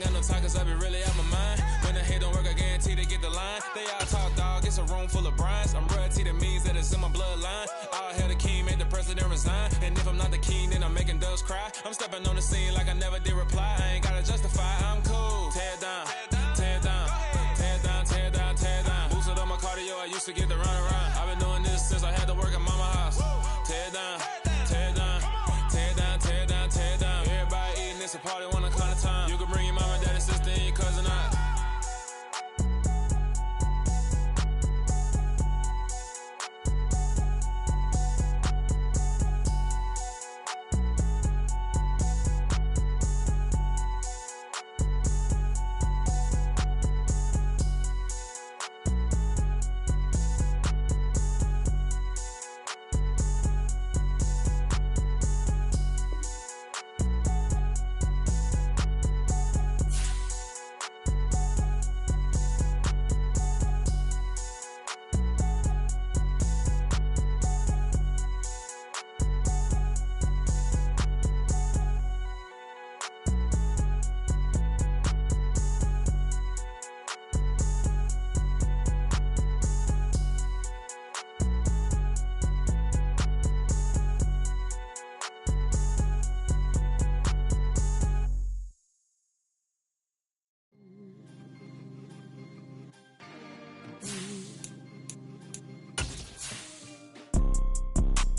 got no time, cause I be really out my mind. When the hate don't work, I guarantee to get the line. They all talk, dog, it's a room full of brines. I'm royalty, that means that it's in my bloodline. All hell the king, made the president resign. And if I'm not the king, then I'm making doves cry. I'm stepping on the scene like I never did reply. I ain't gotta justify, I'm cool. Tear down, tear down, tear down, tear down, tear down. Boosted on my cardio, I used to get the run around. I've been doing this since I had to work at mama house. Tear down, tear down, tear down, tear down, tear down. Everybody eating, it's a party, one o'clock of time. You can bring your mama, daddy, sister, and your cousin out.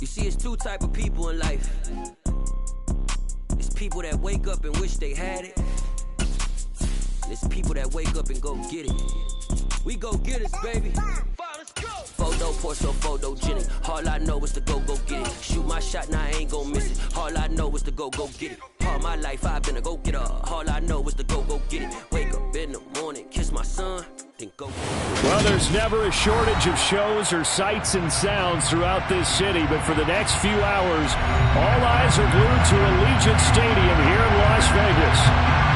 You see, it's two type of people in life. It's people that wake up and wish they had it. And it's people that wake up and go get it. We go get it, baby. Photo, so photogenic. All I know is to go get it. Shoot my shot, now I ain't gon' miss it. All I know is to go get it. All my life I've been a go-getter. All I know is to go get it. Wake up in the morning, kiss my son, then go get it. Well, there's never a shortage of shows or sights and sounds throughout this city, but for the next few hours, all eyes are glued to Allegiant Stadium here in Las Vegas.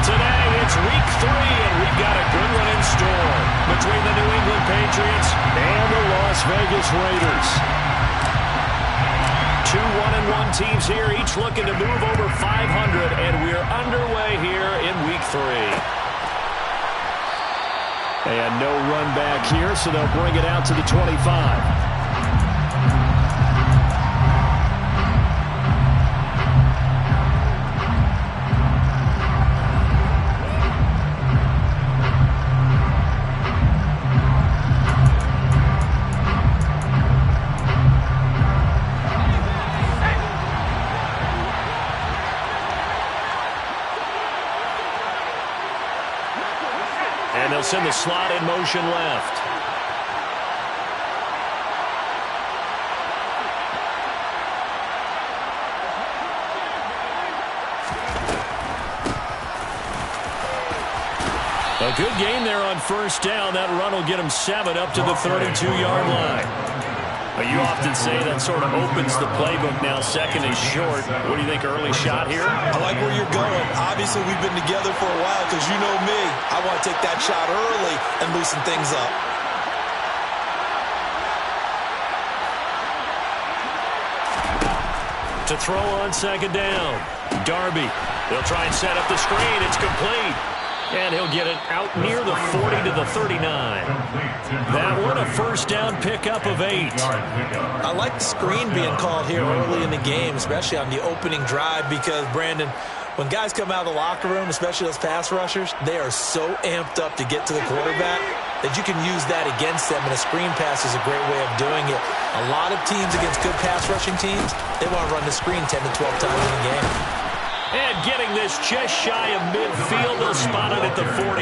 Today, it's week 3, and we've got a good one in store between the New England Patriots and the Las Vegas Raiders. Two 1-1 teams here, each looking to move over 500, and we're underway here in week 3. And no run back here, so they'll bring it out to the 25. And they'll send the slot in motion left. A good game there on first down. That run will get them 7 up to the 32-yard line. You often say that sort of opens the playbook now. Second and short. What do you think, early shot here? I like where you're going. Obviously, we've been together for a while because you know me. I want to take that shot early and loosen things up. To throw on second down. Darby. They'll try and set up the screen. It's complete. And he'll get it out near the 40 to the 39. That one, a first down pickup of 8. I like the screen being called here early in the game, especially on the opening drive, because, Brandon, when guys come out of the locker room, especially those pass rushers, they are so amped up to get to the quarterback that you can use that against them, and a screen pass is a great way of doing it. A lot of teams against good pass rushing teams, they want to run the screen 10 to 12 times in a game. And getting this just shy of midfield, they'll spot it at the 49.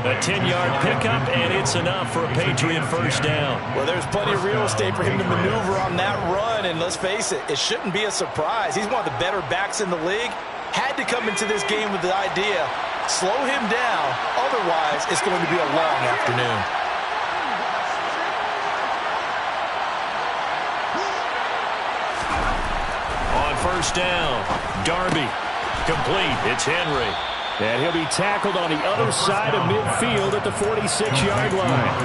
A 10-yard pickup, and it's enough for a Patriot first down. Well, there's plenty of real estate for him to maneuver on that run, and let's face it, it shouldn't be a surprise. He's one of the better backs in the league. Had to come into this game with the idea, slow him down, otherwise it's going to be a long afternoon. First down. Darby. Complete. It's Henry. And he'll be tackled on the other side of midfield at the 46-yard line.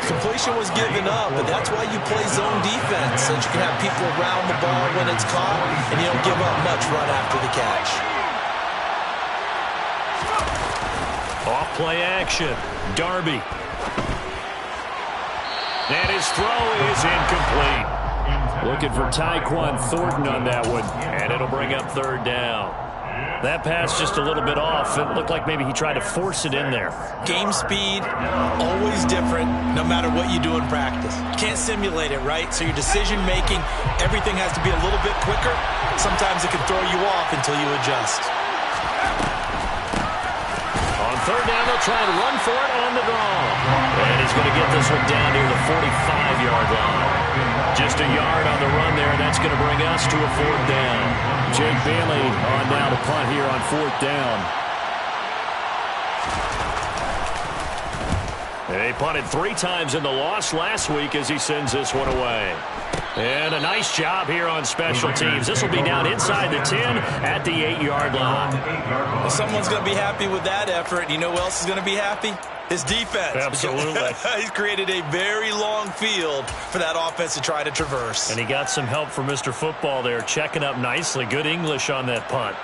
Completion was given up, but that's why you play zone defense, so that you can have people around the ball when it's caught, and you don't give up much run after the catch. Off play action. Darby. And his throw is incomplete. Looking for Tyquan Thornton on that one. And it'll bring up third down. That pass just a little bit off. It looked like maybe he tried to force it in there. Game speed, always different, no matter what you do in practice. You can't simulate it, right? So your decision-making, everything has to be a little bit quicker. Sometimes it can throw you off until you adjust. On third down, they'll try and run for it on the draw. And he's going to get this one down near the 45-yard line. Just a yard on the run there, and that's going to bring us to a fourth down. Jake Bailey on now to punt here on fourth down. They punted 3 times in the loss last week as he sends this one away. And a nice job here on special teams. This will be down inside the 10 at the 8-yard line. Well, someone's going to be happy with that effort. You know who else is going to be happy? His defense. Absolutely. He's created a very long field for that offense to try to traverse. And he got some help from Mr. Football there, checking up nicely. Good English on that punt.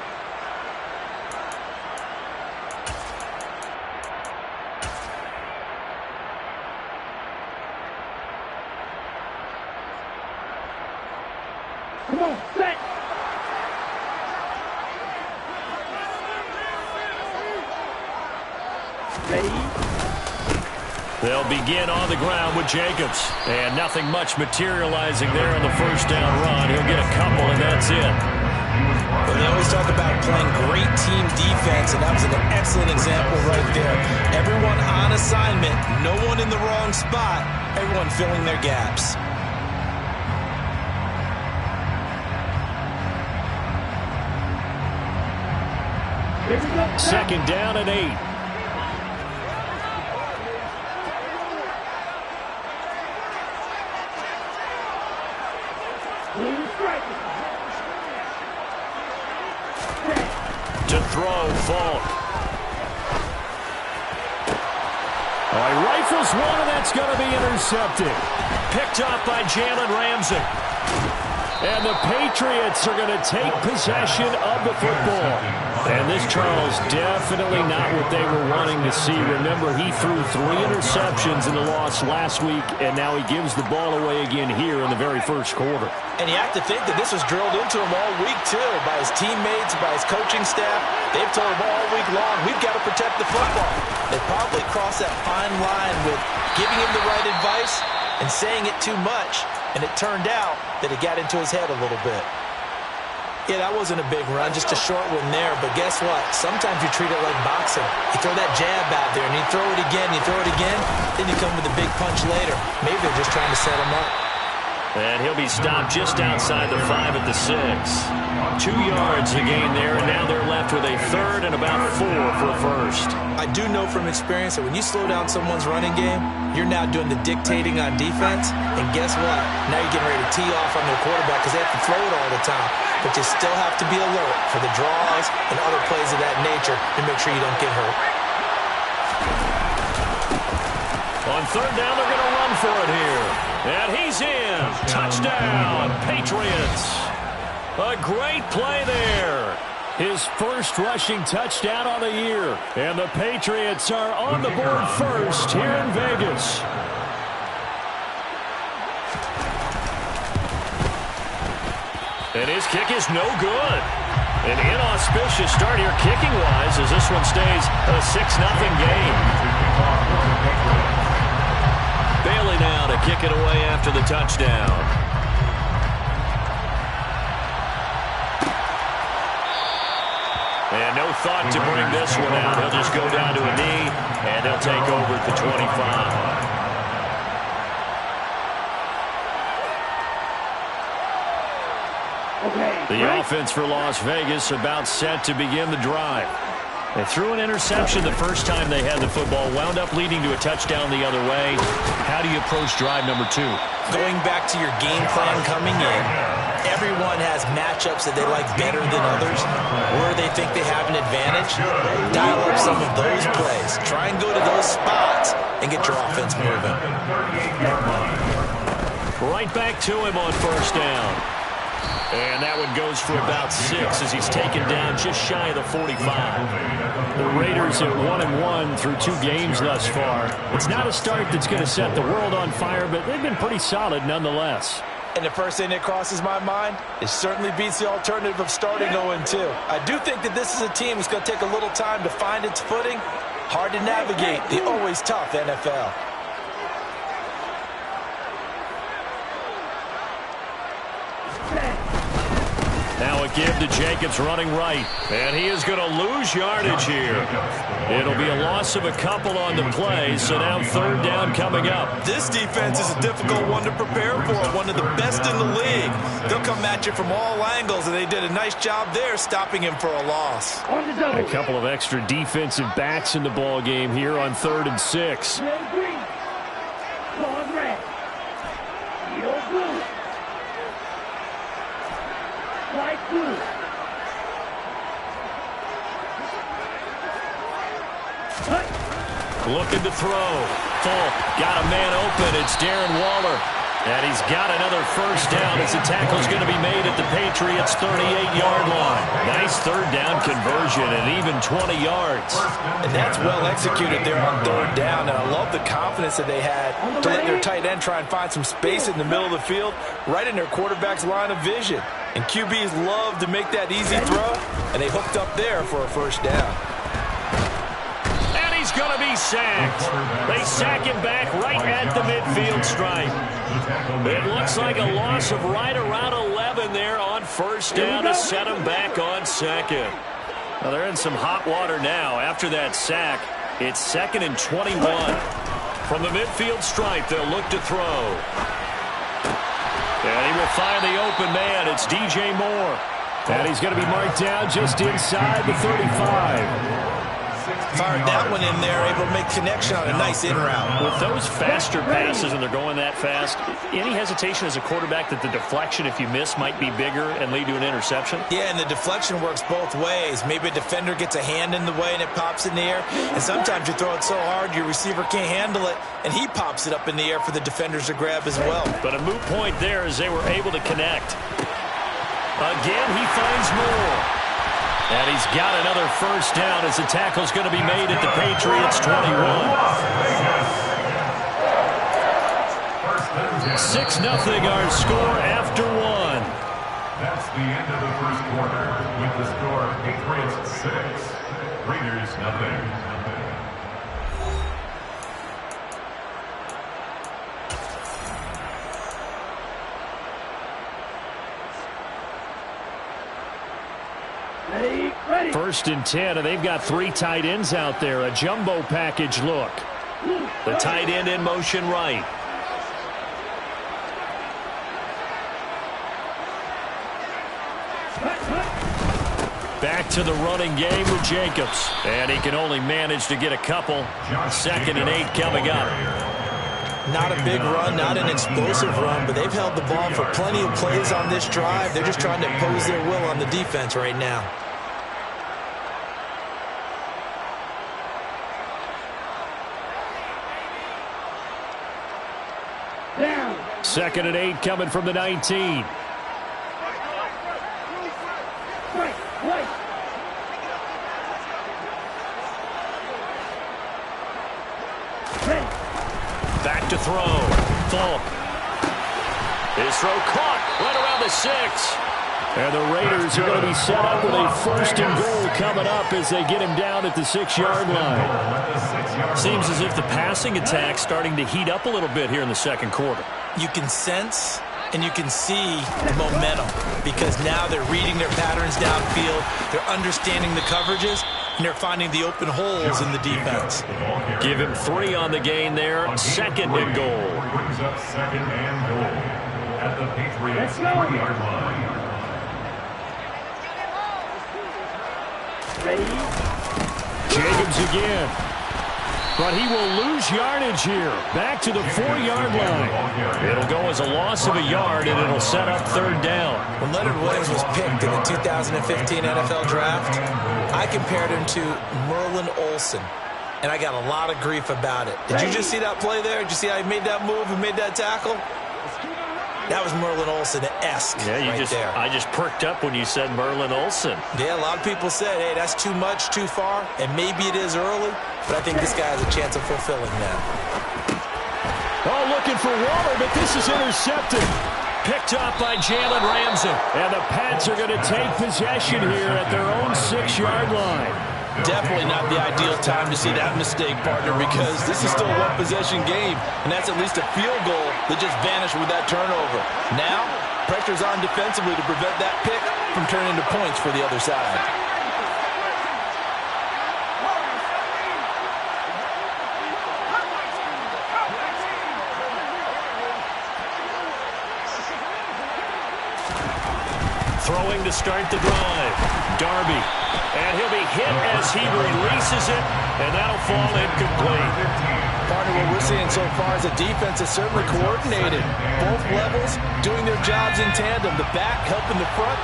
Come on, set. They'll begin on the ground with Jacobs. And nothing much materializing there on the first down run. He'll get a couple, and that's it. Well, they always talk about playing great team defense, and that was an excellent example right there. Everyone on assignment, no one in the wrong spot, everyone filling their gaps. Second down and 8. To throw, Falk. Oh, he rifles one, and that's going to be intercepted. Picked up by Jalen Ramsey. And the Patriots are going to take possession of the football. And this, Charles, definitely not what they were wanting to see. Remember, he threw 3 interceptions in the loss last week, and now he gives the ball away again here in the very first quarter. And you have to think that this was drilled into him all week, too, by his teammates, by his coaching staff. They've told him all week long, we've got to protect the football. They probably crossed that fine line with giving him the right advice and saying it too much. And it turned out that it got into his head a little bit. Yeah, that wasn't a big run, just a short one there. But guess what? Sometimes you treat it like boxing. You throw that jab out there, and you throw it again, you throw it again, then you come with a big punch later. Maybe they're just trying to set him up. And he'll be stopped just outside the 5 at the 6. 2 yards to gain there, and now they're left with a third and about 4 for a first. I do know from experience that when you slow down someone's running game, you're now doing the dictating on defense. And guess what? Now you're getting ready to tee off on their quarterback because they have to throw it all the time. But you still have to be alert for the draws and other plays of that nature to make sure you don't get hurt. On third down, they're going to run for it here. And he's in. Touchdown, Patriots. A great play there. His first rushing touchdown on the year. And the Patriots are on the board first here in Vegas. And his kick is no good. An inauspicious start here kicking-wise as this one stays a 6-0 game. Bailey now to kick it away after the touchdown. And no thought to bring this one out. He'll just go down to a knee, and he'll take over at the 25. The offense for Las Vegas about set to begin the drive. They threw an interception the first time they had the football, wound up leading to a touchdown the other way. How do you approach drive number 2? Going back to your game plan coming in, everyone has matchups that they like better than others, where they think they have an advantage. Dial up some of those plays. Try and go to those spots and get your offense moving. Right back to him on first down. And that one goes for about 6 as he's taken down just shy of the 45. The Raiders at 1-1 through 2 games thus far. It's not a start that's going to set the world on fire, but they've been pretty solid nonetheless. And the first thing that crosses my mind, it certainly beats the alternative of starting 0-2. I do think that this is a team that's going to take a little time to find its footing. Hard to navigate the always tough NFL. Now a give to Jacobs running right. And he is going to lose yardage here. It'll be a loss of a couple on the play, so now 3rd down coming up. This defense is a difficult one to prepare for, one of the best in the league. They'll come at you from all angles, and they did a nice job there stopping him for a loss. A couple of extra defensive backs in the ball game here on 3rd and 6. Looking to throw. Full. Got a man open. It's Darren Waller. And he's got another first down as the tackle's going to be made at the Patriots' 38-yard line. Nice 3rd down conversion and even 20 yards. And that's well executed there on 3rd down. And I love the confidence that they had to let their tight end try and find some space in the middle of the field, right in their quarterback's line of vision. And QBs love to make that easy throw, and they hooked up there for a first down. He's going to be sacked. They sack him back right at the midfield stripe. It looks like a loss of right around 11 there on 1st down to set him back on 2nd. Well, they're in some hot water now. After that sack, it's 2nd and 21. From the midfield stripe, they'll look to throw. And he will find the open man. It's DJ Moore. And he's going to be marked down just inside the 35. Fired that one in there, able to make connection on a nice in route. With those faster passes and they're going that fast, any hesitation as a quarterback that the deflection, if you miss, might be bigger and lead to an interception? Yeah, and the deflection works both ways. Maybe a defender gets a hand in the way and it pops in the air. And sometimes you throw it so hard your receiver can't handle it, and he pops it up in the air for the defenders to grab as well. But a moot point there as they were able to connect. Again, he finds Moore. And he's got another first down as the tackle's going to be made at the Patriots' 21. 6-0 our score after 1. That's the end of the first quarter with the score Patriots 6, Raiders 0. Ready. 1st and 10, and they've got 3 tight ends out there. A jumbo package look. The tight end in motion right. Back to the running game with Jacobs. And he can only manage to get a couple. 2nd and 8 coming up. Not a big run, not an explosive run, but they've held the ball for plenty of plays on this drive. They're just trying to impose their will on the defense right now. Down. 2nd and 8 coming from the 19. Back to throw. Fulk. His throw caught right around the 6. And the Raiders are going to be set up with a 1st and goal coming up as they get him down at the 6-yard line. Seems as if the passing attack's starting to heat up a little bit here in the 2nd quarter. You can sense and you can see momentum because now they're reading their patterns downfield, they're understanding the coverages, and they're finding the open holes in the defense. Give him 3 on the gain there. 2nd and goal. Brings up 2nd and goal at the Patriots 3-yard line. Jacobs again. But he will lose yardage here. Back to the 4-yard line. It'll go as a loss of a yard, and it'll set up 3rd down. When Leonard Williams was picked in the 2015 NFL Draft, I compared him to Merlin Olsen, and I got a lot of grief about it. Did you just see that play there? Did you see how he made that move and made that tackle? That was Merlin Olsen-esque there. I just perked up when you said Merlin Olsen. Yeah, a lot of people said, hey, that's too much, too far, and maybe it is early, but I think this guy has a chance of fulfilling that. Oh, looking for Waller, but this is intercepted. Picked up by Jalen Ramsey. And the Pats are going to take possession here at their own 6-yard line. Definitely not the ideal time to see that mistake, partner, because this is still a one-possession game, and that's at least a field goal that just vanished with that turnover. Now, pressure's on defensively to prevent that pick from turning into points for the other side. Throwing to start the drive. Darby. And he'll be hit as he releases it, and that'll fall incomplete. Partner, what we're seeing so far is the defense is certainly coordinated. Both levels doing their jobs in tandem. The back helping the front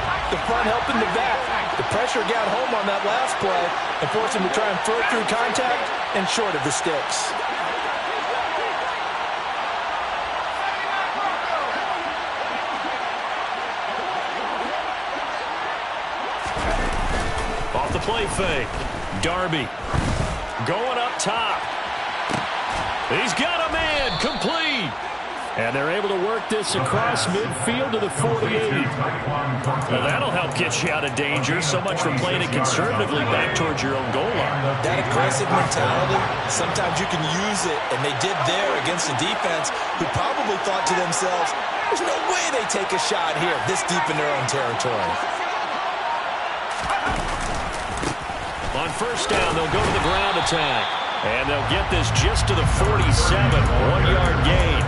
helping the back. The pressure got home on that last play and forced him to try and throw through contact and short of the sticks. Off the play fake. Darby going up top. He's got a man. Complete. And they're able to work this across midfield to the 48. Well, that'll help get you out of danger. So much for playing it conservatively back towards your own goal line. That aggressive mentality, sometimes you can use it, and they did there against a defense who probably thought to themselves, there's no way they take a shot here this deep in their own territory. On first down, they'll go to the ground attack. And they'll get this just to the 47, 1-yard gain.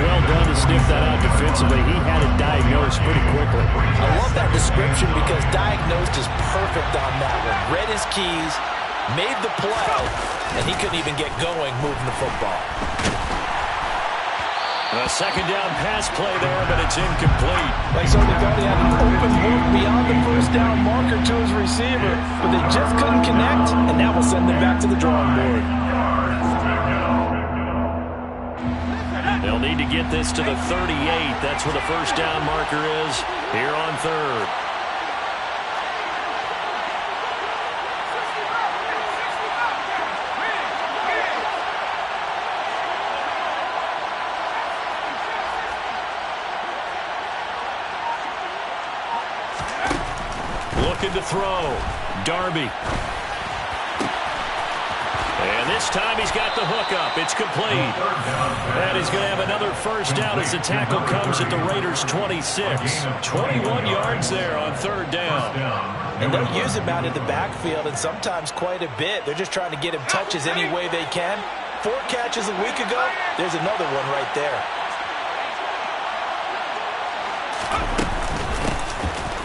Well done to sniff that out defensively. He had it diagnosed pretty quickly. I love that description because diagnosed is perfect on that one. Read his keys, made the play, and he couldn't even get going moving the football. A second down pass play there, but it's incomplete. Like somebody thought he had an open look beyond the first down marker to his receiver, but they just couldn't connect, and that will send them back to the drawing board. They'll need to get this to the 38. That's where the first down marker is here on third. Looking to throw. Darby. And this time he's got the hook up. It's complete. And he's going to have another first down as the tackle comes at the Raiders' 26. 21 yards there on third down. And they'll use him out in the backfield, and sometimes quite a bit. They're just trying to get him touches any way they can. 4 catches a week ago. There's another one right there.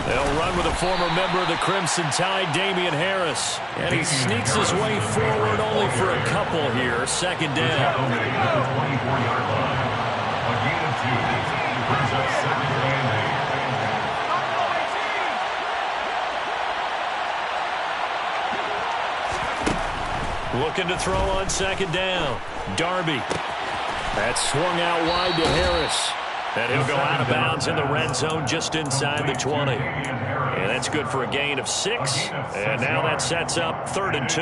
They'll run with a former member of the Crimson Tide, Damian Harris. And he sneaks his way forward only for a couple here. Second down. 24-yard line. A gain of 2. Brings up second and 8. Looking to throw on second down. Darby. That swung out wide to Harris. And he'll go out of bounds in the red zone just inside the 20. And that's good for a gain of 6. And now that sets up 3rd and 2.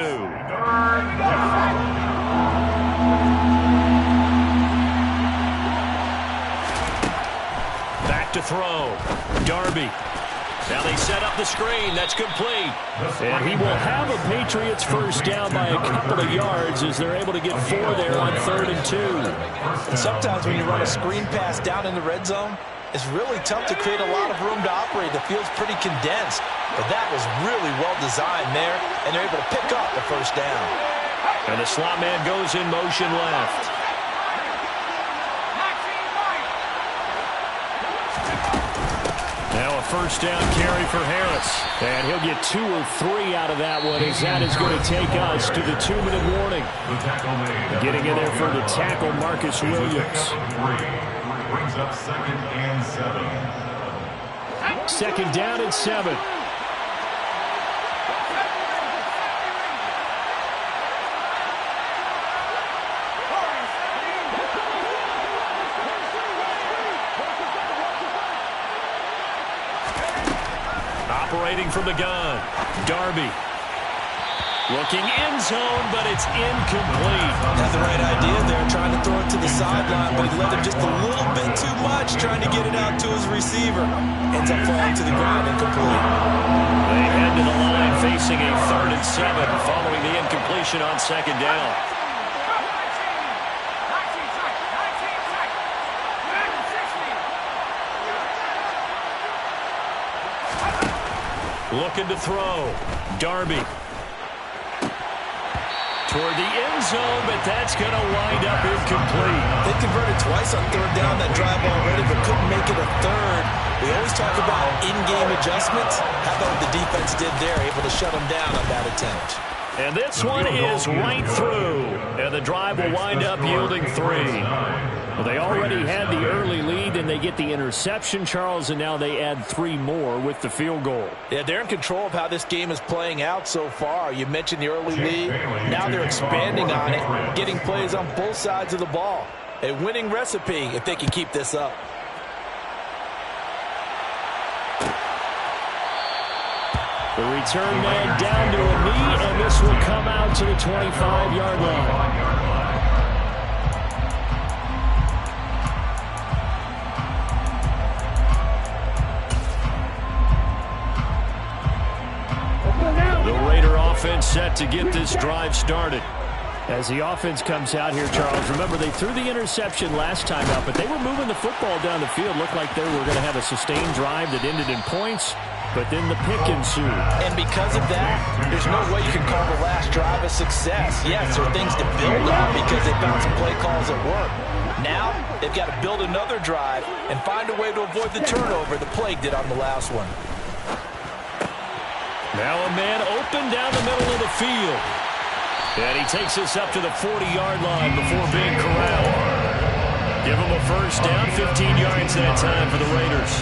Back to throw. Darby. Now they set up the screen. That's complete. And he will have a Patriots first down by a couple of yards as they're able to get 4 there on 3rd and 2. And sometimes when you run a screen pass down in the red zone, it's really tough to create a lot of room to operate. The field's pretty condensed. But that was really well designed there, and they're able to pick up the first down. And the slot man goes in motion left. Now a first down carry for Harris. And he'll get 2 or 3 out of that one as that is going to take us to the 2-minute warning. Getting in there for the tackle, Marcus Williams. Brings up 2nd and 7. Second down and 7. Separating from the gun. Darby. Looking end zone, but it's incomplete. Had the right idea there, trying to throw it to the sideline, but he let him just a little bit too much, trying to get it out to his receiver. Ends up falling to the ground, incomplete. They head to the line facing a 3rd and 7 following the incompletion on 2nd down. Looking to throw. Darby. Toward the end zone, but that's going to wind up incomplete. They converted twice on 3rd down that drive already, but couldn't make it a 3rd. We always talk about in-game adjustments. How about what the defense did there, able to shut them down on that attempt. And this one is right through. And the drive will wind up yielding 3. Well, they already had the early lead, and they get the interception, Charles, and now they add 3 more with the field goal. Yeah, they're in control of how this game is playing out so far. You mentioned the early lead. Now they're expanding on it, getting plays on both sides of the ball. A winning recipe if they can keep this up. The return man down to a knee, and this will come out to the 25-yard line. The Raider offense set to get this drive started. As the offense comes out here, Charles, remember they threw the interception last time out, but they were moving the football down the field. Looked like they were going to have a sustained drive that ended in points, but then the pick ensued. And because of that, there's no way you can call the last drive a success. Yes, there are things to build on because they found some play calls at work. Now, they've got to build another drive and find a way to avoid the turnover the Plague did on the last one. Now a man open down the middle of the field. And he takes us up to the 40-yard line before being corralled. Give him a first down, 15 yards that time for the Raiders.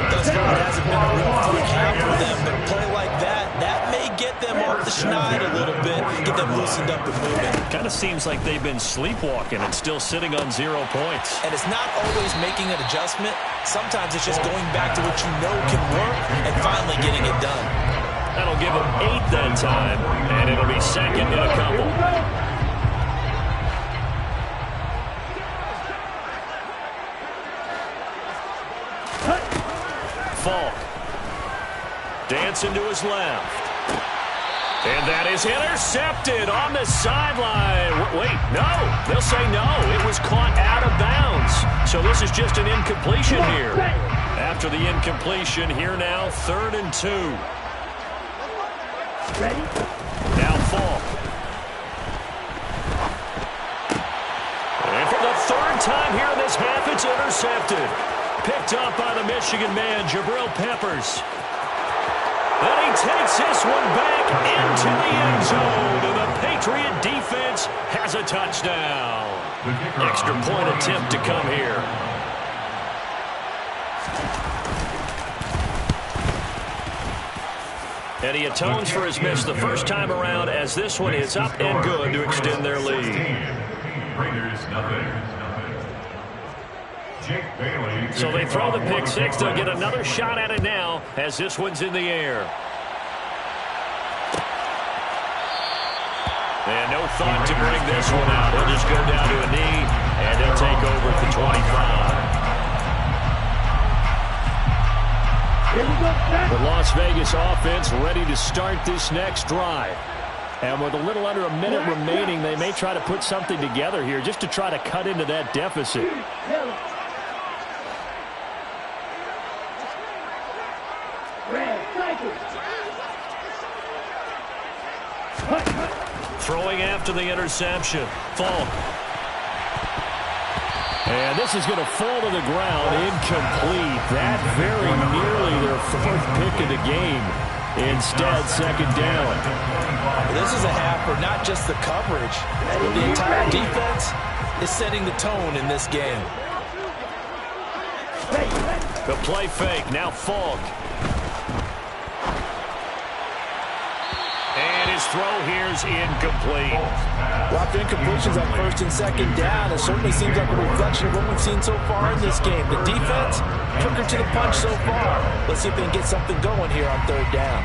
Thus far, it hasn't been a real fun half for them, but a play like that may get them off the schneid a little bit, get them loosened up and moving. Kind of seems like they've been sleepwalking and still sitting on 0 points. And it's not always making an adjustment. Sometimes it's just going back to what you know can work and finally getting it done. That'll give them 8 that time, and it'll be 2nd and a couple. Falk. Dancing to his left. And that is intercepted on the sideline. Wait, no. They'll say no. It was caught out of bounds. So this is just an incompletion here. After the incompletion, here now, 3rd and 2. Ready? Now Falk. And for the 3rd time here in this half, it's intercepted. Picked up by the Michigan man, Jabril Peppers. And he takes this one back into the end zone. And the Patriot defense has a touchdown. Extra point attempt to come here. And he atones for his miss the first time around as this one is up and good to extend their lead. Raiders, nothing. So they throw the pick six. They'll get another shot at it now as this one's in the air. And no thought to bring this one out. He'll just go down to a knee, and they'll take over at the 25. The Las Vegas offense ready to start this next drive. And with a little under a minute remaining, they may try to put something together here just to try to cut into that deficit. Throwing after the interception. Falk. And this is going to fall to the ground, incomplete. That very nearly their 4th pick of the game. Instead, 2nd down. This is a half where not just the coverage, but the entire defense is setting the tone in this game. The play fake, now Falk. And his throw here's incomplete. Lots of incompletions on 1st and 2nd down. It certainly seems like a reflection of what we've seen so far in this game. The defense quicker to the punch so far. Let's see if they can get something going here on third down.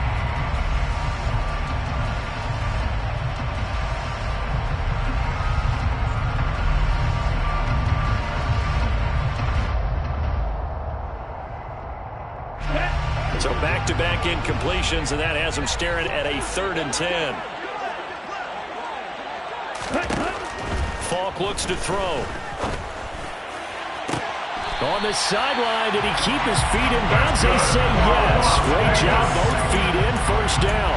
So back-to-back incompletions, and that has them staring at a 3rd and 10. Falk looks to throw. On the sideline, did he keep his feet in bounds? They say yes. Great job, both feet in, first down.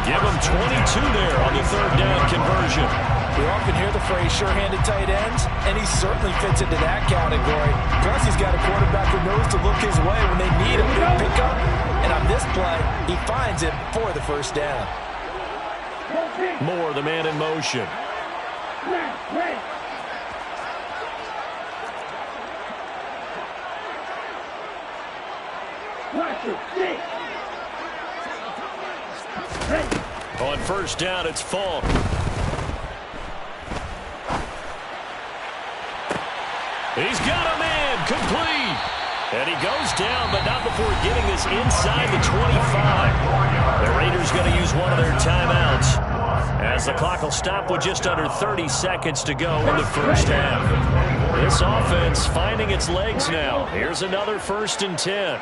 Give him 22 there on the 3rd down conversion. We often hear the phrase sure-handed tight ends, and he certainly fits into that category. Plus, he's got a quarterback who knows to look his way when they need him to pick up. And on this play, he finds it for the first down. Moore, the man in motion. On first down, it's Falk. He's got a man, complete. And he goes down, but not before getting this inside the 25. The Raiders going to use one of their timeouts, as the clock will stop with just under 30 seconds to go in the first half. This offense finding its legs now. Here's another 1st and 10.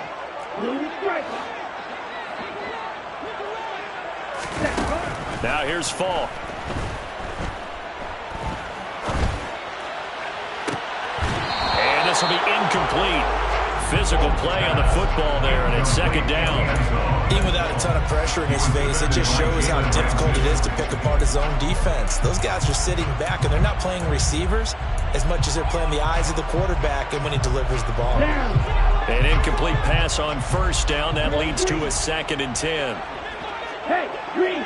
Now here's Falk. And this will be incomplete. Physical play on the football there, and it's 2nd down. Even without a ton of pressure in his face, it just shows how difficult it is to pick apart his own defense. Those guys are sitting back, and they're not playing receivers as much as they're playing the eyes of the quarterback and when he delivers the ball. An incomplete pass on first down. That leads to a 2nd and 10. Hey, Green!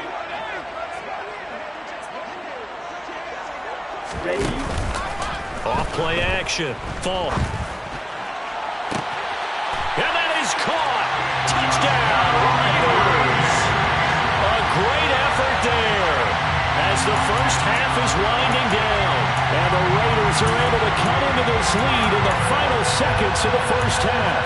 Off play action. Falk. And that is caught. Touchdown, Raiders. A great effort there as the first half is winding down. And the Raiders are able to cut into this lead in the final seconds of the first half.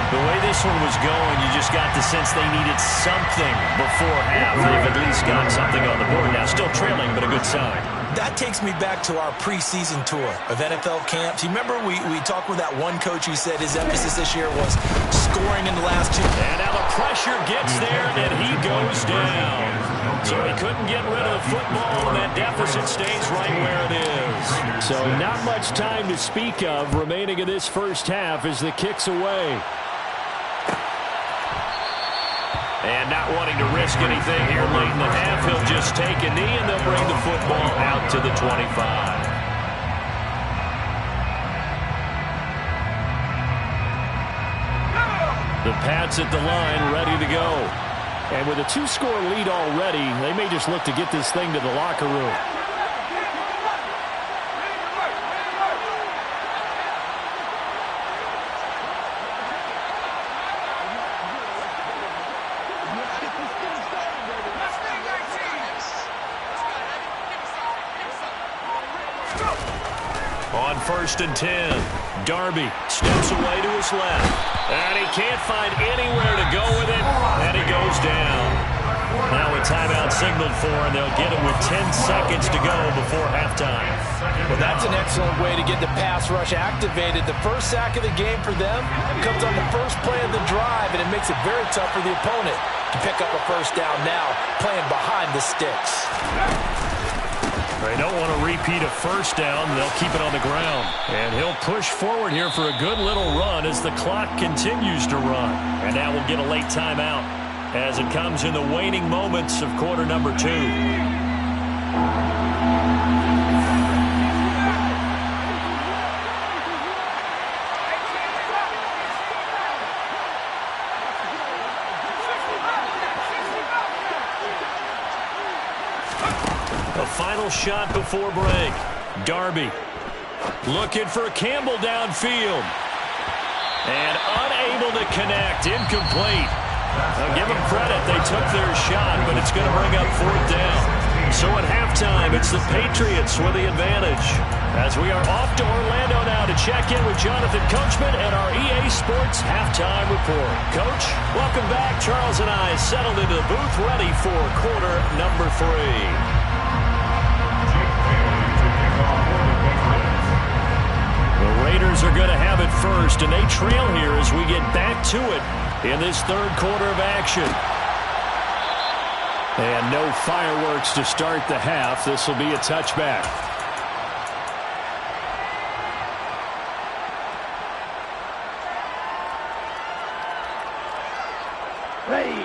The way this one was going, you just got the sense they needed something before half. They've at least got something on the board now. Still trailing, but a good sign. That takes me back to our preseason tour of NFL camps. You remember we talked with that one coach who said his emphasis this year was scoring in the last 2. And now the pressure gets there, and he goes down. So he couldn't get rid of the football, and that deficit stays right where it is. So not much time to speak of remaining in this first half as the kick's away. And not wanting to risk anything here late in the half, he'll just take a knee, and they'll bring the football out to the 25. The Pats at the line, ready to go. And with a 2-score lead already, they may just look to get this thing to the locker room. On 1st and 10, Darby steps away to his left. And he can't find anywhere to go with it, and he goes down. Now a timeout signaled for, and they'll get it with 10 seconds to go before halftime. Well, that's an excellent way to get the pass rush activated. The first sack of the game for them comes on the first play of the drive, and it makes it very tough for the opponent to pick up a first down now, playing behind the sticks. They don't want to repeat a first down. They'll keep it on the ground. And he'll push forward here for a good little run as the clock continues to run. And now we'll get a late timeout as it comes in the waning moments of quarter number 2. A final shot before break. Darby looking for Campbell downfield. And unable to connect. Incomplete. I'll give them credit. They took their shot, but it's going to bring up 4th down. So at halftime, it's the Patriots with the advantage. As we are off to Orlando now to check in with Jonathan Coachman and our EA Sports Halftime Report. Coach, welcome back. Charles and I settled into the booth, ready for quarter number 3. The Raiders are going to have it first, and they trail here as we get back to it in this third quarter of action. And no fireworks to start the half. This will be a touchback.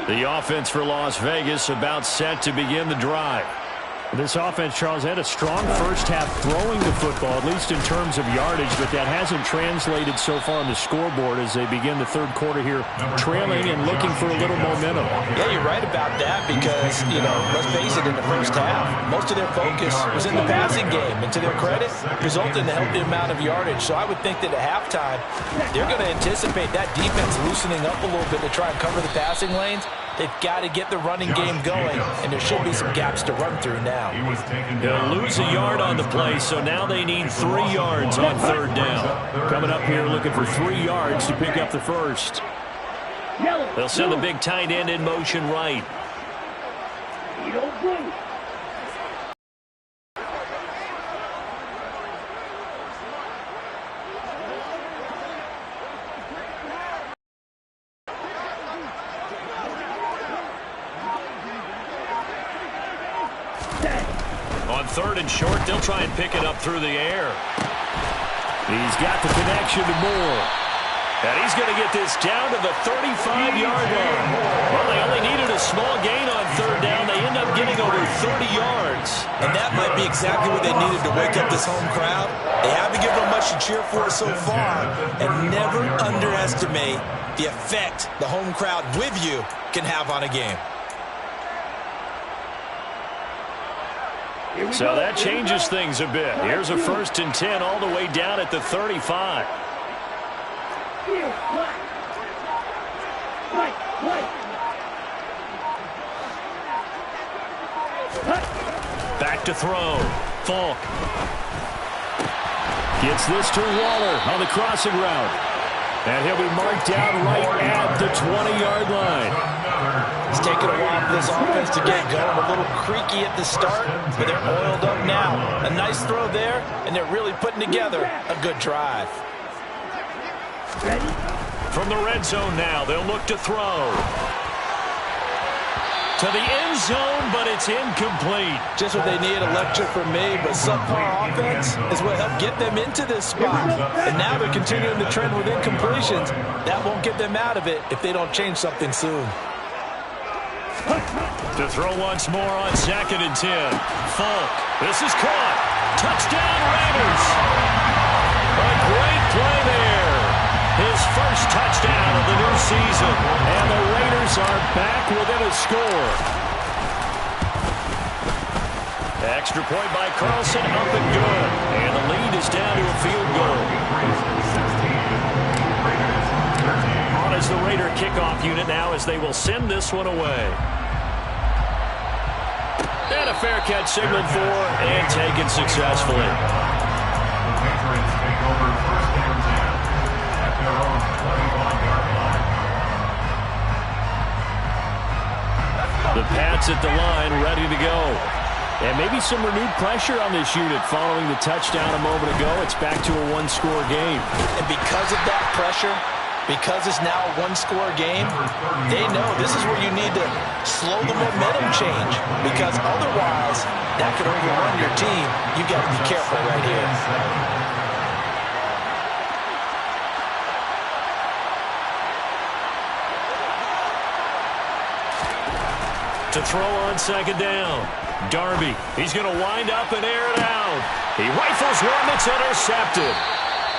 The offense for Las Vegas about set to begin the drive. This offense, Charles, had a strong first half throwing the football, at least in terms of yardage, but that hasn't translated so far on the scoreboard as they begin the third quarter here, trailing and looking for a little momentum. Yeah, you're right about that because, let's face it, in the first half, most of their focus was in the passing game, and to their credit, resulted in a healthy amount of yardage. So I would think that at halftime, they're going to anticipate that defense loosening up a little bit to try and cover the passing lanes. They've got to get the running game going, and there should be some gaps to run through now. They'll lose a yard on the play, so now they need 3 yards on third down. Coming up here looking for 3 yards to pick up the first. They'll send the big tight end in motion right. On third and short, they'll try and pick it up through the air. He's got the connection to Moore. And he's going to get this down to the 35-yard line. Well, they only needed a small gain on third down. They end up getting over 30 yards. And that might be exactly what they needed to wake up this home crowd. They haven't given them much to cheer for so far. And never underestimate the effect the home crowd with you can have on a game. So that changes things a bit. Here's a 1st and 10 all the way down at the 35. Back to throw. Falk. Gets this to Waller on the crossing route. And he'll be marked down right at the 20-yard line. It's taken a while for this offense to get going. A little creaky at the start, but they're oiled up now. A nice throw there, and they're really putting together a good drive. From the red zone now, they'll look to throw. To the end zone, but it's incomplete. Just what they need, a lecture from me, but subpar offense is what helped get them into this spot. And now they're continuing the trend with incompletions. That won't get them out of it if they don't change something soon. To throw once more on 2nd and 10. Falk. This is caught. Touchdown, Raiders. A great play there. His first touchdown of the new season. And the Raiders are back within a score. Extra point by Carlson, up and good. And the lead is down to a field goal. On is the Raider kickoff unit now as they will send this one away. And a fair catch signaled for and taken successfully. The Patriots take over 1st and 10 at their own 21-yard line. The Pats at the line, ready to go. And maybe some renewed pressure on this unit following the touchdown a moment ago. It's back to a one-score game. And because of that pressure, because it's now a one-score game, they know this is where you need to slow the momentum change. Because otherwise, that could overrun your team. You've got to be careful right here. To throw on 2nd down. Darby, he's going to wind up and air it out. He rifles one that's intercepted.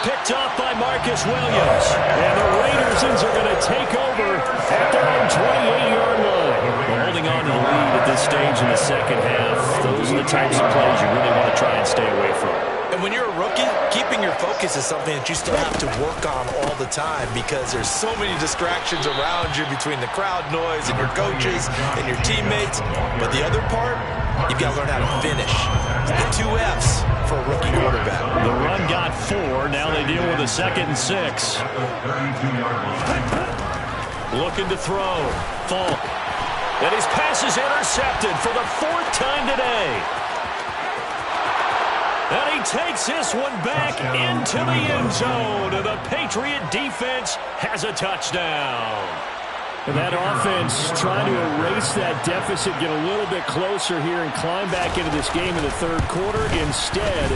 Picked off by Marcus Williams. And the Raiders are going to take over at their own 28-yard line. Well, holding on to the lead at this stage in the second half, those are the types of plays you really want to try and stay away from. And when you're a rookie, keeping your focus is something that you still have to work on all the time because there's so many distractions around you between the crowd noise and your coaches and your teammates. But the other part, You've got to learn how to finish. The 2 F's for a rookie quarterback. The run got 4. Now they deal with a 2nd and 6. Looking to throw. Falk. And his pass is intercepted for the 4th time today. And he takes this one back into the end zone. And the Patriot defense has a touchdown. And that offense trying to erase that deficit, get a little bit closer here and climb back into this game in the 3rd quarter. Instead,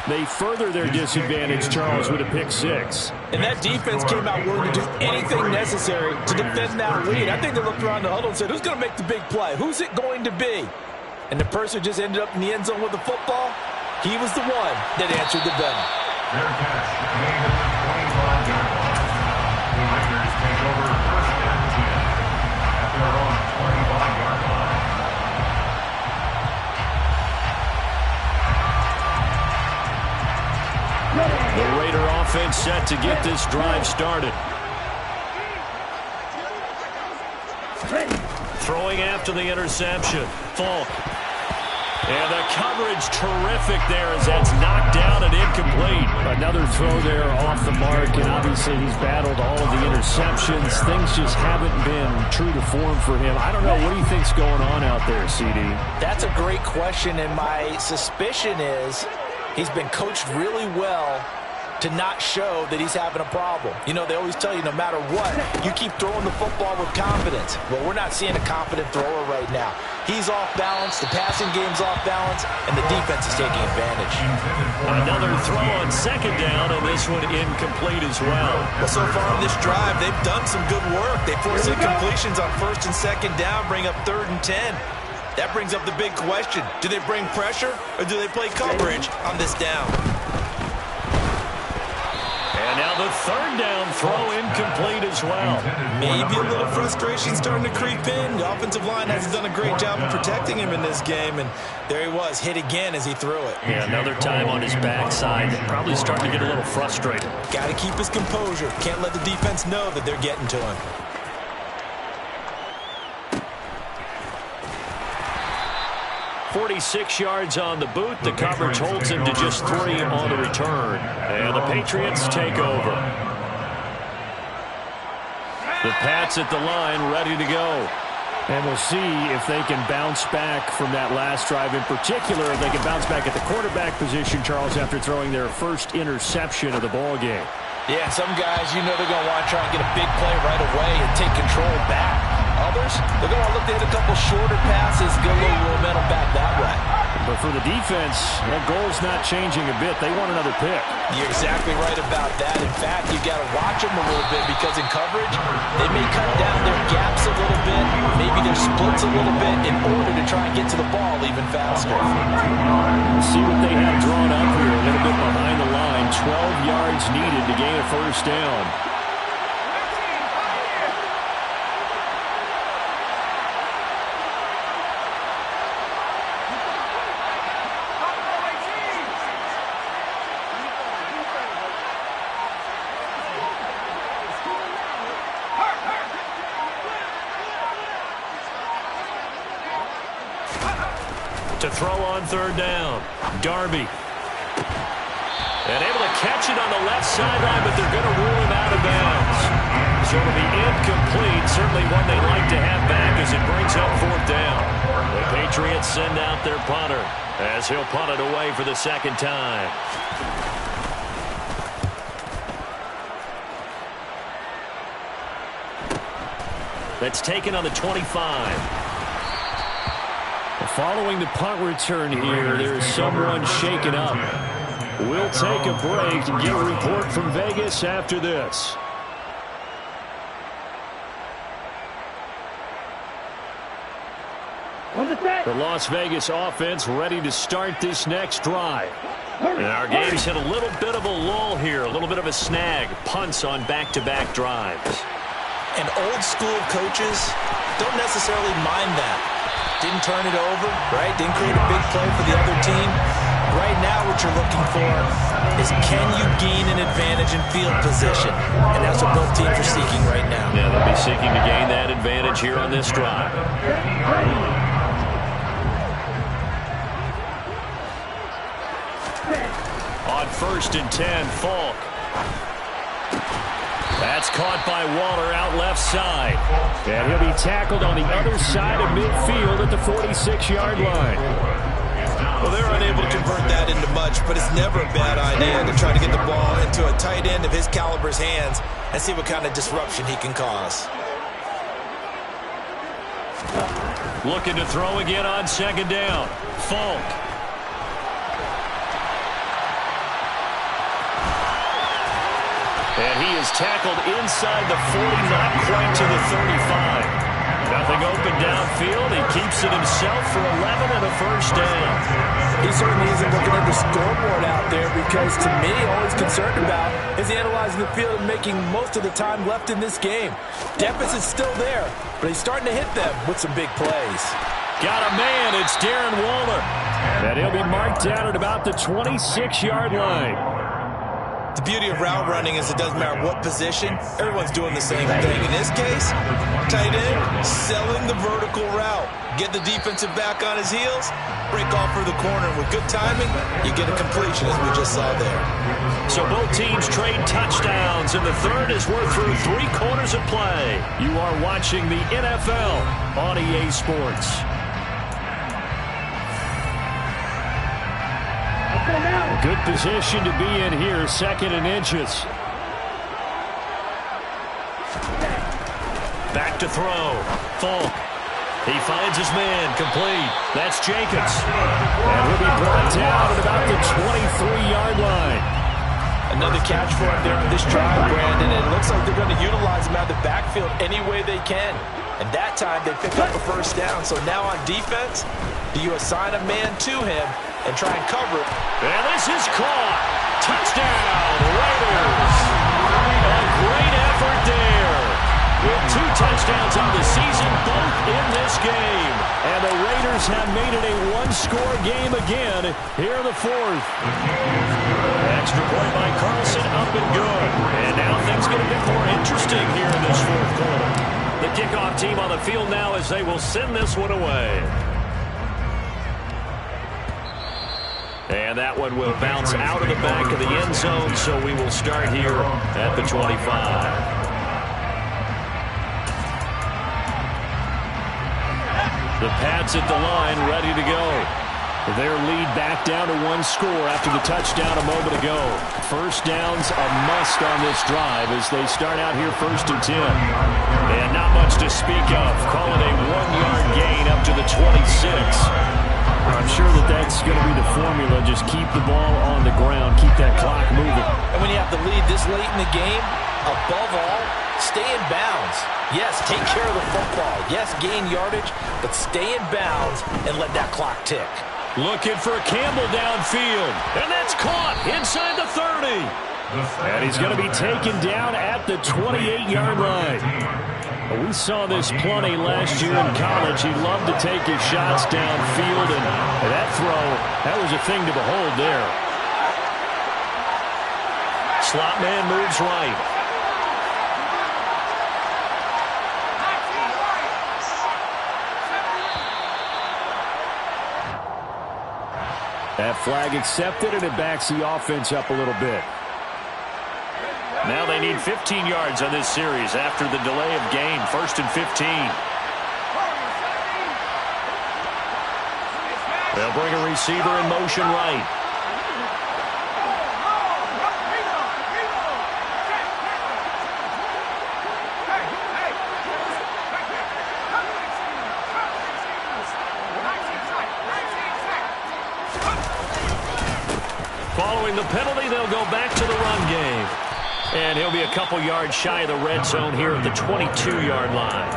they further their disadvantage, Charles, with a pick 6. And that defense came out willing to do anything necessary to defend that lead. I think they looked around the huddle and said, who's going to make the big play? Who's it going to be? And the person just ended up in the end zone with the football. He was the one that answered the bell. Their catch made at the 25-yard line. The Raiders take over 1st and 10 at their own 25-yard line. The Raider offense set to get this drive started. Throwing after the interception. Falk. And the coverage terrific there as that's knocked down and incomplete. Another throw there off the mark, and obviously he's battled all of the interceptions. Things just haven't been true to form for him. I don't know. What do you think's going on out there, CD? That's a great question, and my suspicion is he's been coached really well to not show that he's having a problem. You know, they always tell you no matter what, you keep throwing the football with confidence. Well, we're not seeing a confident thrower right now. He's off balance, the passing game's off balance, and the defense is taking advantage. Another throw on 2nd down, and this one incomplete as well. Well, so far on this drive, they've done some good work. They force incompletions on 1st and 2nd down, bring up 3rd and 10. That brings up the big question. Do they bring pressure, or do they play coverage on this down? And now the 3rd down throw incomplete as well. Maybe a little frustration starting to creep in. The offensive line hasn't done a great job of protecting him in this game, and there he was, hit again as he threw it. Yeah, another time on his backside. Probably starting to get a little frustrated. Got to keep his composure. Can't let the defense know that they're getting to him. 46 yards on the boot. The coverage holds him to just 3 on the return. And the Patriots take over. The Pats at the line, ready to go. And we'll see if they can bounce back from that last drive in particular. If they can bounce back at the quarterback position, Charles, after throwing their first interception of the ball game. Yeah, some guys, you know they're going to want to try and get a big play right away and take control back. Others, they're going to look to hit a couple shorter passes, get a little momentum back that way. But for the defense, that goal's not changing a bit. They want another pick. You're exactly right about that. In fact, you got to watch them a little bit because in coverage, they may cut down their gaps a little bit, maybe their splits a little bit in order to try and get to the ball even faster. See what they have drawn up here, a little bit behind the line. 12 yards needed to gain a 1st down. To throw on 3rd down. Darby. And able to catch it on the left sideline, but they're going to rule him out of bounds. So it'll be incomplete. Certainly one they'd like to have back as it brings up 4th down. The Patriots send out their punter as he'll punt it away for the 2nd time. That's taken on the 25. Following the punt return here, there's someone shaken up. We'll take a break and get a report from Vegas after this. The Las Vegas offense ready to start this next drive. And our game's hit a little bit of a lull here, a little bit of a snag. Punts on back-to-back drives. And old school coaches don't necessarily mind that. Didn't turn it over, right? Didn't create a big play for the other team. Right now what you're looking for is can you gain an advantage in field position? And that's what both teams are seeking right now. Yeah, they'll be seeking to gain that advantage here on this drive. first and 10. Falk. That's caught by Waller out left side. And he'll be tackled on the other side of midfield at the 46-yard line. Well, they're unable to convert that into much, but it's never a bad idea to try to get the ball into a tight end of his caliber's hands and see what kind of disruption he can cause. Looking to throw again on second down. Falk. And he is tackled inside the 40, not quite to the 35. Nothing open downfield. He keeps it himself for 11 and a first down. He certainly isn't looking at the scoreboard out there because, to me, all he's concerned about is analyzing the field and making most of the time left in this game. Deficit's still there, but he's starting to hit them with some big plays. Got a man. It's Darren Waller. And he'll be marked down at about the 26-yard line. The beauty of route running is it doesn't matter what position, everyone's doing the same thing. In this case, tight end, selling the vertical route. Get the defensive back on his heels, break off for the corner. With good timing, you get a completion, as we just saw there. So both teams trade touchdowns, and the third as we're through 3 quarters of play. You are watching the NFL on EA Sports. Good position to be in here, 2nd and inches. Back to throw. Falk. He finds his man. Complete. That's Jacobs. And he'll be brought down at about the 23-yard line. Another catch for him there on this drive, Brandon, and it looks like they're going to utilize him out of the backfield any way they can. And that time they picked up a first down. So now on defense, do you assign a man to him and try and cover it? And this is caught. Touchdown, Raiders. A great effort there. With 2 touchdowns on the season, both in this game. And the Raiders have made it a 1-score game again here in the 4th. Extra point by Carlson, up and good. And now things get a bit more interesting here in this 4th quarter. The kickoff team on the field now as they will send this one away. And that one will bounce out of the back of the end zone, so we will start here at the 25. The Pats at the line, ready to go. Their lead back down to 1 score after the touchdown a moment ago. First down's a must on this drive as they start out here 1st and 10. And not much to speak of. Call it a 1-yard gain up to the 26. I'm sure that's going to be the formula. Just keep the ball on the ground. Keep that clock moving. And when you have the lead this late in the game, above all, stay in bounds. Yes, take care of the football. Yes, gain yardage, but stay in bounds and let that clock tick. Looking for Campbell downfield. And that's caught inside the 30. And he's going to be taken down at the 28-yard line. We saw this plenty last year in college. He loved to take his shots downfield, and that throw, that was a thing to behold there. Slot man moves right. That flag accepted, and it backs the offense up a little bit. Now they need 15 yards on this series after the delay of game. 1st and 15. They'll bring a receiver in motion right. Following the penalty, they'll go back to the run game. And he'll be a couple yards shy of the red zone here at the 22-yard line.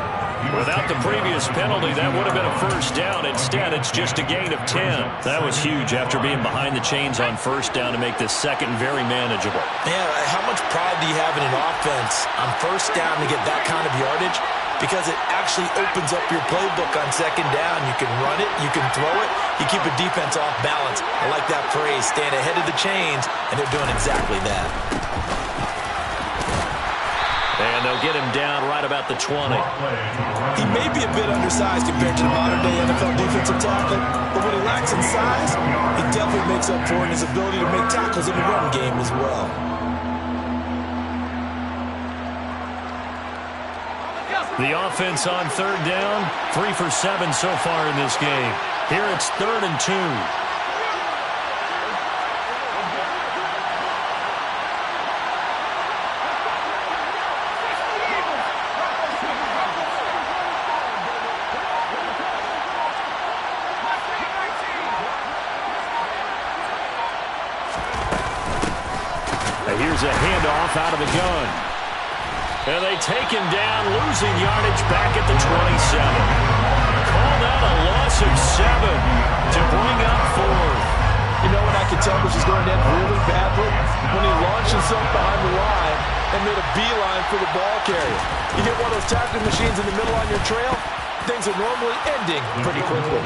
Without the previous penalty, that would have been a first down. Instead, it's just a gain of 10. That was huge after being behind the chains on first down to make this second very manageable. Man, how much pride do you have in an offense on first down to get that kind of yardage? Because it actually opens up your playbook on second down. You can run it, you can throw it, you keep a defense off balance. I like that phrase, stand ahead of the chains, and they're doing exactly that. And And they'll get him down right about the 20. He may be a bit undersized compared to the modern-day NFL defensive tackle, but when he lacks in size, he definitely makes up for it in his ability to make tackles in the run game as well. The offense on third down, 3 for 7 so far in this game. Here it's 3rd and 2. Here's a handoff out of the gun. And they take him down, losing yardage back at the 27. Call that a loss of 7 to bring up 4th. You know when I could tell this was going to end really badly? When he launched himself behind the line and made a beeline for the ball carrier. You get one of those tackling machines in the middle on your trail, things are normally ending pretty quickly.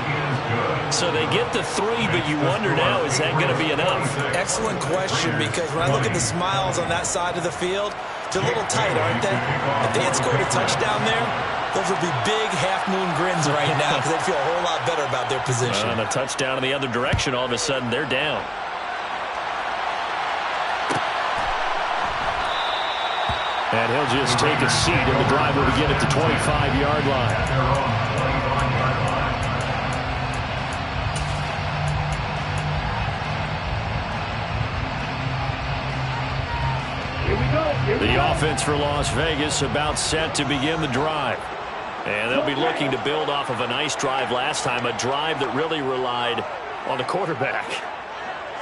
So they get the 3, but you wonder now, is that going to be enough? Excellent question, because when I look at the smiles on that side of the field, they're a little tight, aren't they? If they had scored a touchdown there, those would be big half-moon grins right now because they'd feel a whole lot better about their position. And a touchdown in the other direction, all of a sudden they're down. And he'll just take a seat, and the drive will begin at the 25-yard line. The offense for Las Vegas about set to begin the drive. And they'll be looking to build off of a nice drive last time, a drive that really relied on the quarterback.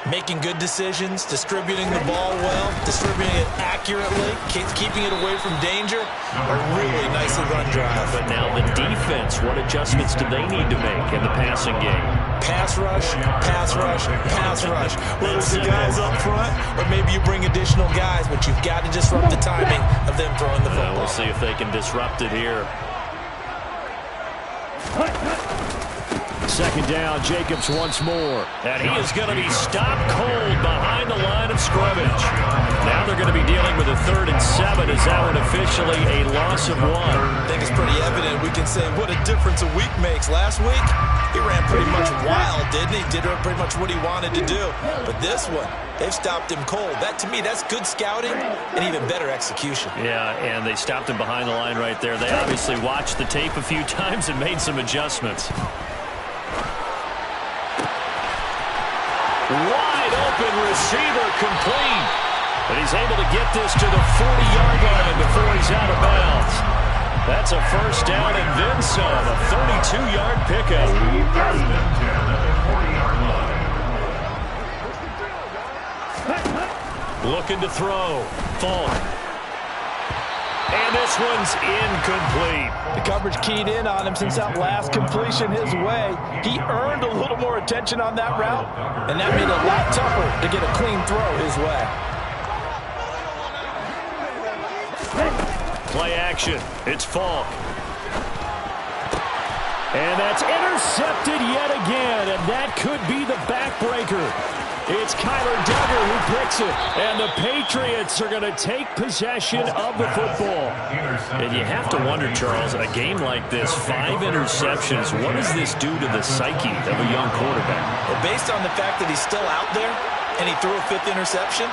Making good decisions, distributing the ball well, distributing it accurately, keeping it away from danger. A really nicely run drive. But now the defense, what adjustments do they need to make in the passing game? Pass rush, pass rush, pass rush. Whether it's the guys up front or maybe you bring additional guys, but you've got to disrupt the timing of them throwing the football. We'll see if they can disrupt it here. Second down, Jacobs once more. And he is going to be stopped cold behind the line of scrimmage. Now they're going to be dealing with a 3rd and 7 as that one officially a loss of 1. I think it's pretty evident. We can say what a difference a week makes. Last week, he ran pretty much wild, didn't he? Did pretty much what he wanted to do. But this one, they've stopped him cold. That, to me, that's good scouting and even better execution. Yeah, and they stopped him behind the line right there. They obviously watched the tape a few times and made some adjustments. Wide open receiver complete. And he's able to get this to the 40-yard line before he's out of bounds. That's a first down and then some. A 32-yard pickup. Looking to throw. Falk. And this one's incomplete. The coverage keyed in on him since that last completion his way. He earned a little more attention on that route, and that made it a lot tougher to get a clean throw his way. Play action. It's Falk. And that's intercepted yet again, and that could be the backbreaker. It's Kyler Duggar who picks it, and the Patriots are going to take possession of the football. And you have to wonder, Charles, a game like this, 5 interceptions, what does this do to the psyche of a young quarterback? Well, based on the fact that he's still out there and he threw a 5th interception,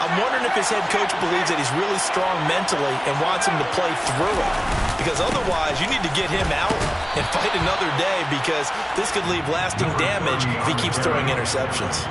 I'm wondering if his head coach believes that he's really strong mentally and wants him to play through it. Because otherwise, you need to get him out and fight another day, because this could leave lasting damage if he keeps throwing interceptions.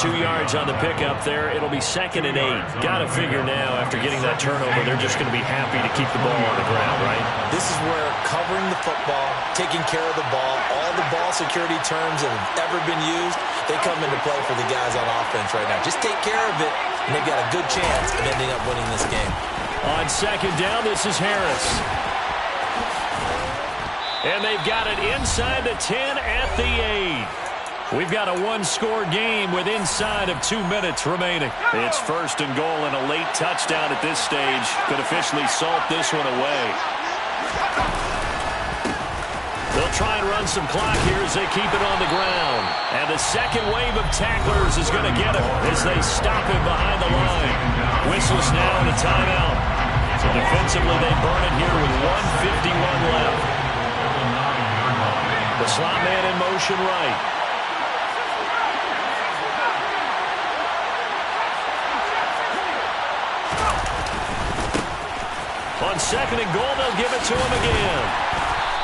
2 yards on the pickup there. It'll be 2nd and 8. Got to figure now, after getting that turnover, they're just going to be happy to keep the ball on the ground, right? This is where covering the football, taking care of the ball, all the ball security terms that have ever been used, they come into play for the guys on offense right now. Just take care of it, and they've got a good chance of ending up winning this game. On 2nd down, this is Harris. And they've got it inside the 10 at the 8. We've got a 1-score game with inside of 2 minutes remaining. It's 1st and goal, and a late touchdown at this stage could officially salt this one away. They'll try and run some clock here as they keep it on the ground. And the second wave of tacklers is going to get him as they stop him behind the line. Whistles now and a timeout. So defensively, they burn it here with 1:51 left. The slot man in motion right. On second and goal, they'll give it to him again.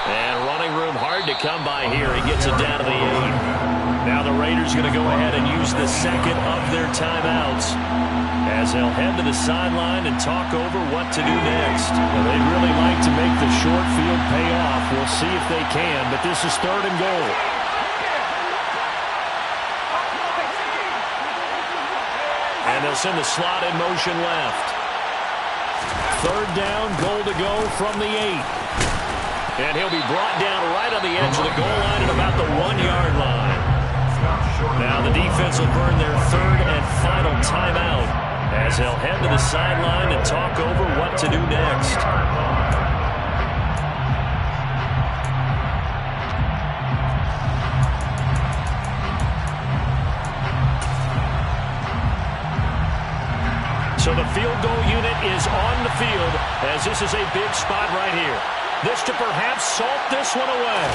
And running room hard to come by here. He gets it down to the 8. Now the Raiders going to go ahead and use the second of their timeouts as they'll head to the sideline and talk over what to do next. Well, they'd really like to make the short field pay off. We'll see if they can, but this is third and goal. And they'll send the slot in motion left. Third down, goal to go from the 8. And he'll be brought down right on the edge of the goal line at about the 1-yard line. Now the defense will burn their third and final timeout as they'll head to the sideline and talk over what to do next. So the field goal unit is on the field as this is a big spot right here. This to perhaps salt this one away.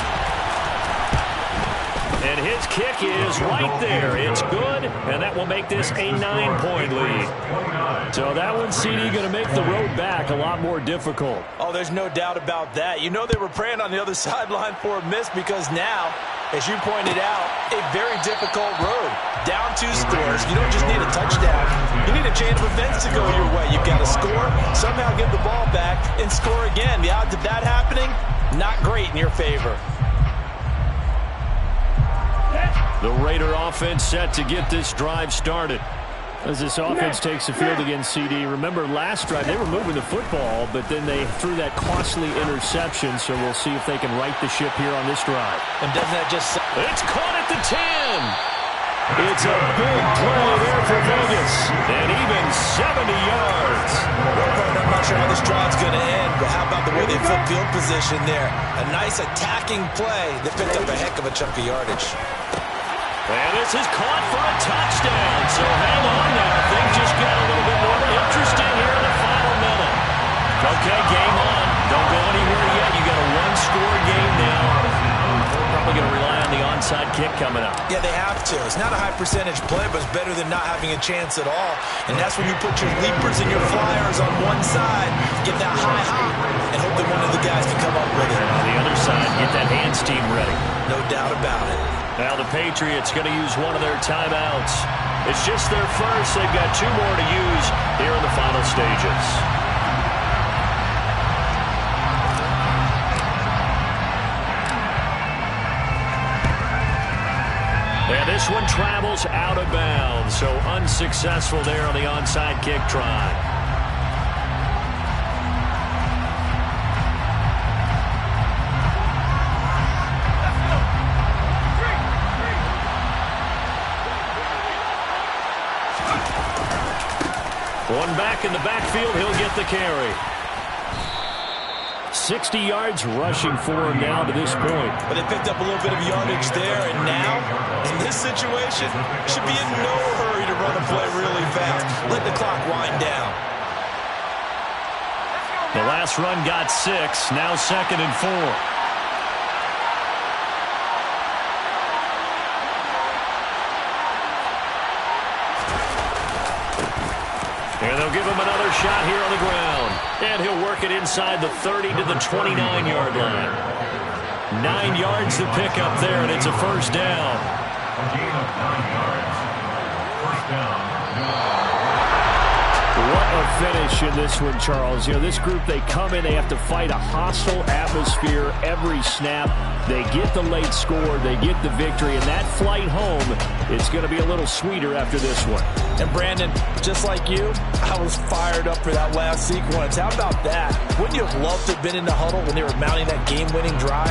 And his kick is right there. It's good, and that will make this a 9-point lead. So that one, CD, going to make the road back a lot more difficult. Oh, there's no doubt about that. You know they were praying on the other sideline for a miss because now, as you pointed out, a very difficult road. Down 2 scores. You don't just need a touchdown. You need a chain of events to go your way. You've got to score, somehow get the ball back, and score again. The odds of that happening, not great in your favor. The Raider offense set to get this drive started. As this offense takes the field against CD. Remember last drive, they were moving the football, but then they threw that costly interception, so we'll see if they can right the ship here on this drive. And doesn't that just... It's caught at the 10. It's a big play there for Vegas. And even 70 yards. I'm not sure how this drive's going to end, but how about the way they flip field position there? A nice attacking play that picked up a heck of a chunk of yardage. And this is caught for a touchdown. So hang on now. Things just got a little bit more interesting here in the final minute. Okay, game on. Don't go anywhere yet. You got a 1-score game now. Probably going to rely on the onside kick coming up. Yeah, they have to. It's not a high percentage play, but it's better than not having a chance at all. And that's when you put your leapers and your flyers on one side, get that high hop, and hope that one of the guys can come up with it. On the other side, get that hands team ready. No doubt about it. Now the Patriots going to use one of their timeouts. It's just their first. They've got 2 more to use here in the final stages. And this one travels out of bounds, so unsuccessful there on the onside kick try. One back in the backfield, he'll get the carry. 60 yards rushing for him now to this point. But they picked up a little bit of yardage there, and now, in this situation, should be in no hurry to run a play really fast. Let the clock wind down. The last run got 6, now 2nd and 4. And they'll give him another shot here on the ground. And he'll work it inside the 30 to the 29-yard line. 9 yards to pick up there, and it's a first down. A gain of 9 yards. First down. What a finish in this one, Charles. You know, this group, they come in, they have to fight a hostile atmosphere every snap. They get the late score, they get the victory, and that flight home, it's going to be a little sweeter after this one. And Brandon, just like you, I was fired up for that last sequence. How about that? Wouldn't you have loved to have been in the huddle when they were mounting that game-winning drive?